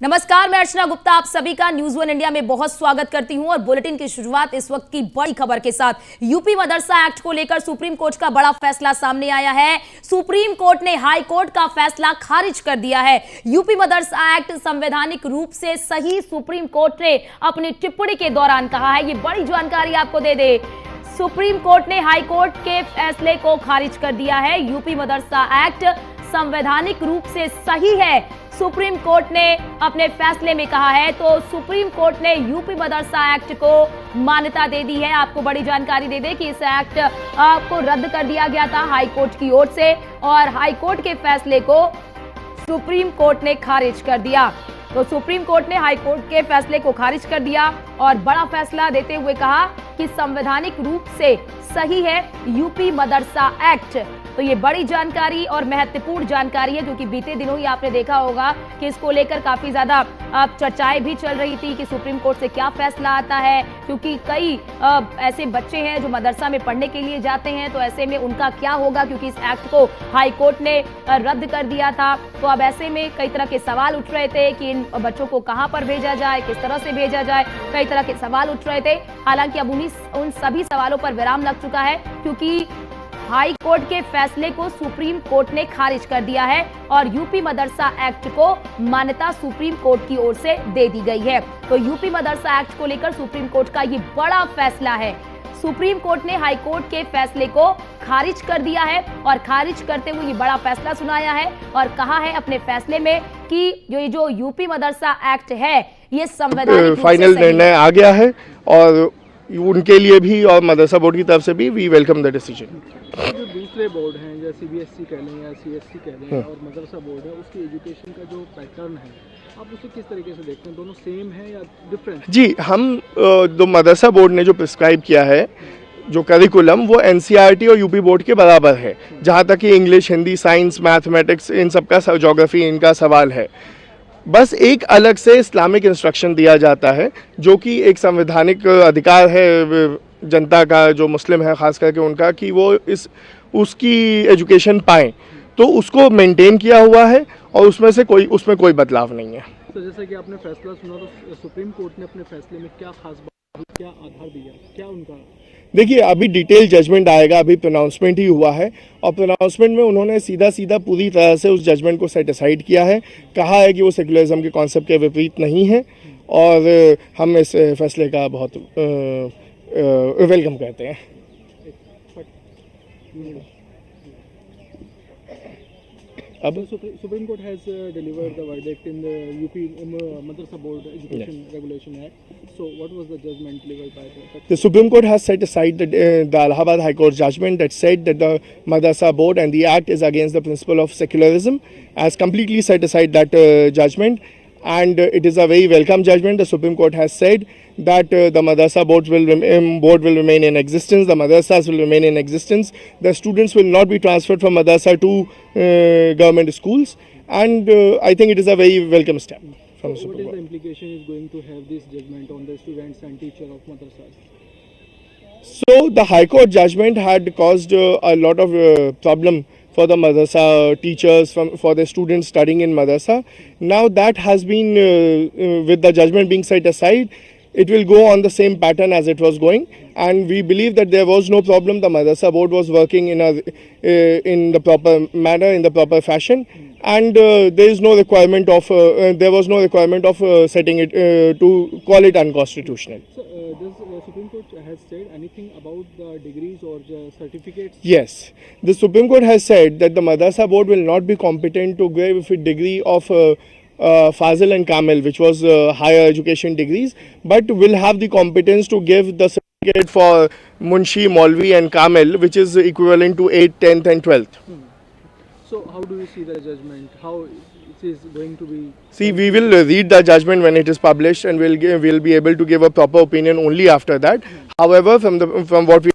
नमस्कार, मैं अर्चना गुप्ता आप सभी का न्यूज़ वन इंडिया में बहुत स्वागत करती हूं और बुलेटिन की शुरुआत इस वक्त की बड़ी खबर के साथ। यूपी मदरसा एक्ट को लेकर सुप्रीम कोर्ट का बड़ा फैसला सामने आया है। सुप्रीम कोर्ट ने हाई कोर्ट का फैसला खारिज कर दिया है। यूपी मदरसा एक्ट संवैधानिक रूप से सही सुप्रीम कोर्ट ने अपनी टिप्पणी के दौरान कहा है। ये बड़ी जानकारी आपको दे दे, सुप्रीम कोर्ट ने हाई कोर्ट के फैसले को खारिज कर दिया है। यूपी मदरसा एक्ट संवैधानिक रूप से सही है, सुप्रीम कोर्ट ने अपने फैसले में कहा है। तो सुप्रीम कोर्ट ने यूपी मदरसा एक्ट को मान्यता दे दी है। आपको बड़ी जानकारी दे दे कि इस एक्ट को रद्द कर दिया गया था हाई कोर्ट की ओर से और हाई कोर्ट के फैसले को सुप्रीम कोर्ट ने खारिज कर दिया। तो सुप्रीम कोर्ट ने हाई कोर्ट के फैसले को खारिज कर दिया और बड़ा फैसला देते हुए कहा कि संवैधानिक रूप से सही है यूपी मदरसा एक्ट। तो ये बड़ी जानकारी और महत्वपूर्ण जानकारी है, क्योंकि बीते दिनों ही आपने देखा होगा कि इसको लेकर काफी ज्यादा चर्चाएं भी चल रही थी कि सुप्रीम कोर्ट से क्या फैसला आता है, क्योंकि कई ऐसे बच्चे हैं जो मदरसा में पढ़ने के लिए जाते हैं। तो ऐसे में उनका क्या होगा, क्योंकि इस एक्ट को हाई कोर्ट ने रद्द कर दिया था। तो अब ऐसे में कई तरह के सवाल उठ रहे थे कि इन बच्चों को कहां पर भेजा जाए, किस तरह से भेजा जाए, कई तरह के सवाल उठ रहे थे। हालांकि अब उन सभी सवालों पर विराम लग चुका है, क्योंकि हाई कोर्ट के फैसले को सुप्रीम कोर्ट ने खारिज कर दिया है और यूपी मदरसा एक्ट को मान्यता सुप्रीम कोर्ट की ओर से दे दी गई है। तो यूपी मदरसा एक्ट को लेकर सुप्रीम कोर्ट का ये बड़ा फैसला है। सुप्रीम कोर्ट ने हाई कोर्ट के फैसले को खारिज कर दिया है और खारिज करते हुए ये बड़ा फैसला सुनाया है और कहा है अपने फैसले में कि जो यूपी मदरसा एक्ट है ये संवैधानिक फाइनल निर्णय आ गया है और उनके लिए भी और मदरसा बोर्ड की तरफ से भी वी वेलकम द डिसीजन। जो दूसरे बोर्ड हैं जैसे सीबीएसई कह लें या सीएससी कह लें और मदरसा बोर्ड है, उसकी एजुकेशन का जो पैटर्न है आप उसे किस तरीके से देखते हैं? दोनों सेम है या डिफरेंट? जी, हम जो मदरसा बोर्ड ने जो प्रिस्क्राइब किया है जो करिकुलम, वो एनसीईआरटी और यूपी बोर्ड के बराबर है। जहाँ तक कि इंग्लिश, हिंदी, साइंस, मैथमेटिक्स, इन सब का, ज्योग्राफी, इनका सवाल है। बस एक अलग से इस्लामिक इंस्ट्रक्शन दिया जाता है, जो कि एक संवैधानिक अधिकार है जनता का, जो मुस्लिम है खास करके उनका, कि वो उसकी एजुकेशन पाएँ। तो उसको मेंटेन किया हुआ है और उसमें कोई बदलाव नहीं है। तो जैसा कि आपने फैसला सुना, तो सुप्रीम कोर्ट ने अपने फैसले में क्या खास बात, क्या आधार दिया, क्या उनका? देखिए, अभी डिटेल जजमेंट आएगा, अभी प्रोनाउंसमेंट ही हुआ है और प्रोनाउंसमेंट में उन्होंने सीधा पूरी तरह से उस जजमेंट को सेट असाइड किया है। कहा है कि वो सेकुलरिज्म के कॉन्सेप्ट के विपरीत नहीं है और हम इस फैसले का बहुत वेलकम करते हैं। अब supreme court has delivered the verdict in the UP Madrasa Board Education Regulation Act. So what was the judgment delivered by the Supreme Court has set aside the Allahabad High Court judgment that said that the Madrasa Board and the Act is against the principle of secularism, has completely set aside that judgment, and it is a very welcome judgment. The Supreme Court has said that the Madrasa board will remain in existence, the Madrasas will remain in existence, the students will not be transferred from Madrasa to government schools, and I think it is a very welcome step from the Supreme Court. What is the implication is going to have this judgment on the students and teachers of Madrasas? So the High Court judgment had caused a lot of problem for the madrasa teachers, for the students studying in madrasa. Now that has been, with the judgment being set aside, it will go on the same pattern as it was going, and we believe that there was no problem. The madrasa board was working in the proper manner, in the proper fashion, and there was no requirement of setting it to call it unconstitutional. So, does Supreme Court has said anything about the degrees or the certificates? Yes, the Supreme Court has said that the madrasa board will not be competent to give a degree of Fazil and Kamil, which was higher education degrees, but will have the competence to give the certificate for Munshi, Maulvi and Kamil, which is equivalent to 8th, 10th and 12th. So how do you see the judgment? How it is going to be? See, we will read the judgment when it is published, and we'll be able to give a proper opinion only after that. However, from what we